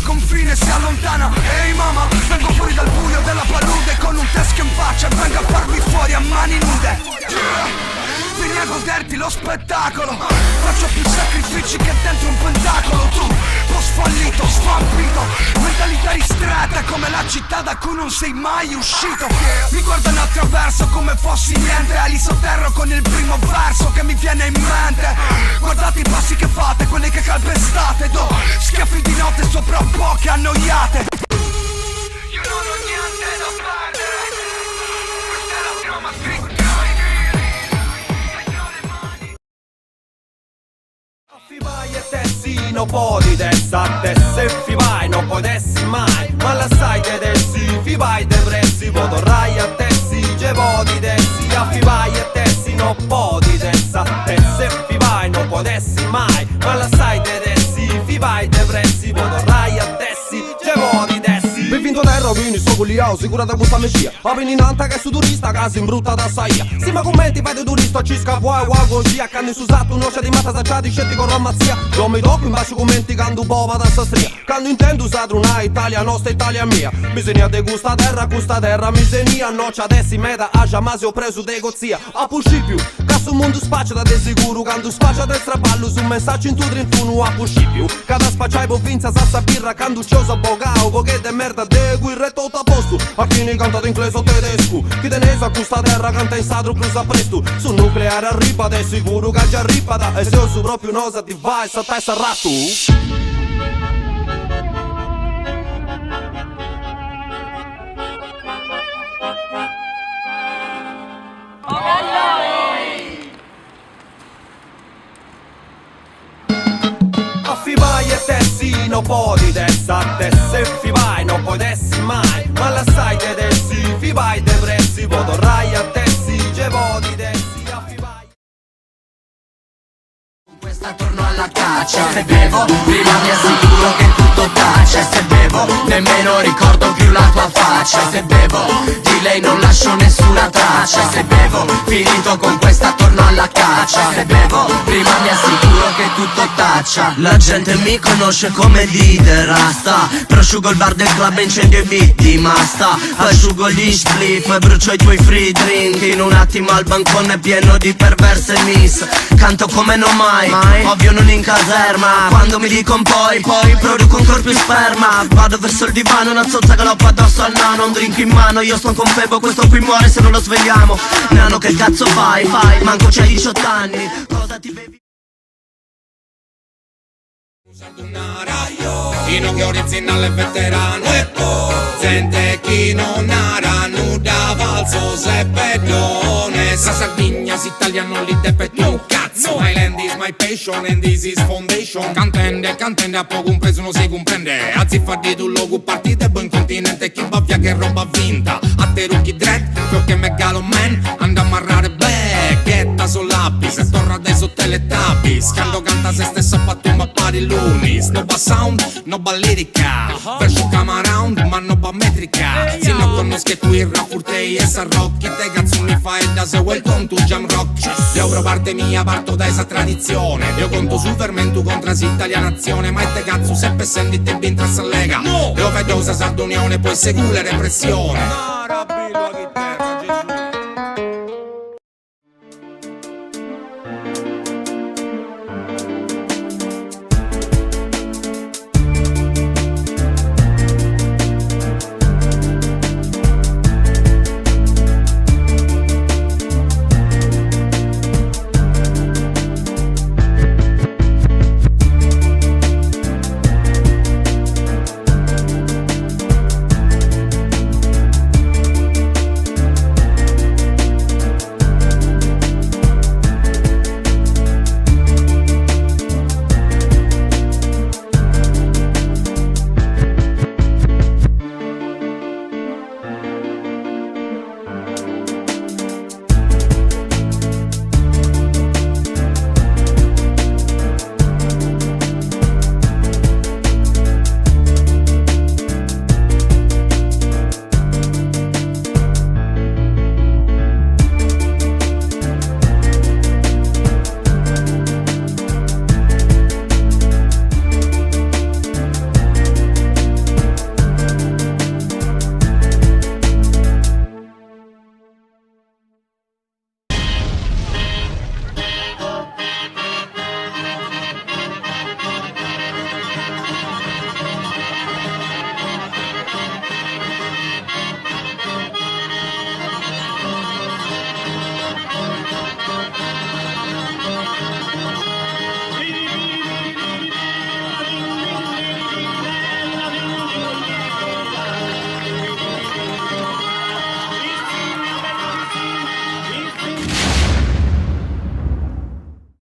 confine si allontana. Ehi mama, vengo fuori dal buio della palude con un teschio in faccia e vengo a farmi fuori a mani nude. Vieni a goderti lo spettacolo, faccio più sacrifici che dentro un pentacolo. Tu, post fallito, svampito, mentalità ristretta come la città da cui non sei mai uscito. Mi guardano attraverso come fossi niente, ali sotterro con il primo verso che mi viene in mente. Guardate i passi che fate, quelli che calpestate, do schiaffi di notte sopra bocche annoiate. Io non ho niente da perdere, questa è la trama scritta. Fi vai e tessi non puoi dessa te, se fi vai non puoi dessi mai, ma la sai te dessi, fi vai te pressi, potorai a tessi, ge vodi dessi, a fi vai e tessi non puoi dessa te, se fi vai non puoi dessi mai, ma la sai te dessi, fi vai te pressi, potorai a tessi, ge vodi dessi. Per vinto terra, vini, sto culiao, sicura da questa mescia. A vini nanta che su turista, casa in brutta da saia. Si ma commenti, fai di turista, ci scavua, così. A canni su usato, un'occia di matta sacciati, scetti con romazzia. Io mi tocco in bacio commenti, canto bova da sta stria. Quando intendo usare una Italia nostra, Italia mia. Bisogna de questa terra, misenia. Noccia adesso in meta, a giamasi ho preso de gozzia. A pusci più, caso un mondo spaccia da de sicuro. Quando spaccia del straballo, su un messaggio in tu trintuno, a pusci più. Cada spacciai po' vinza, sassa birra, quando c'ho sa bogao, poche de merda. De qui re tutto a posto, a chi ne canta inglese o tedesco. Chi te ne sa questa terra canta in sadro cruza presto. Su nucleare arriva, de sicuro che già arriva. E se io su proprio nosa ti vai, sa te sarà tu. Fi vai e tessi non puoi dessa te, se fi vai non puoi dessi mai, ma la sai te dessi, fi vai te pressi, potorai a tessi, ge vodi dessi, a fi vai. Questa torno alla caccia, se bevo prima mi assicuro che tutto tace, se bevo nemmeno ricordo più la tua faccia, se bevo di lei non lascio nessuna traccia, se bevo finito con questa torno alla caccia, se bevo prima mi assicuro che tutto taccia. La gente mi conosce come leader rasta, prosciugo il bar del club e incendio i vittima sta, asciugo gli spliff e brucio i tuoi free drink, in un attimo al bancone pieno di perverse miss, canto come non mai, ovvio non in caserma, quando mi dicono poi produco un corpo in sperma, vado verso il divano, una zozza galoppa addosso al nano, un drink in mano, io sto con Febo, questo qui muore se non lo svegliamo. Nano che cazzo fai, manco c'hai 18 anni, cosa ti bevi? Chi non originale e veterano e poi gente chi non ara nuda valso se pedone sa Sardegna si italiano lì te per tu cazzo Island is my passion and this is foundation cantende a poco un peso non si comprende a ziffardi tu logo partite buon continente chi va via che roba vinta a te rookie dread perché megalo man anda a marrare becchetta solabbi se torna dai sottelettabis quando canta se stessa a fatto ma pari lunis no ba sound no ba lirica verso come around ma no ba metrica se non conosci tu il rap furtei e sa rock chi te cazzo mi fai da se welcome to jam rock l'euro parte mia parto da esa tradizione io conto sul fermento contra si italianazione ma te cazzo sempre senti te bin trassa lega io vedo sa Sardonione poi segue la repressione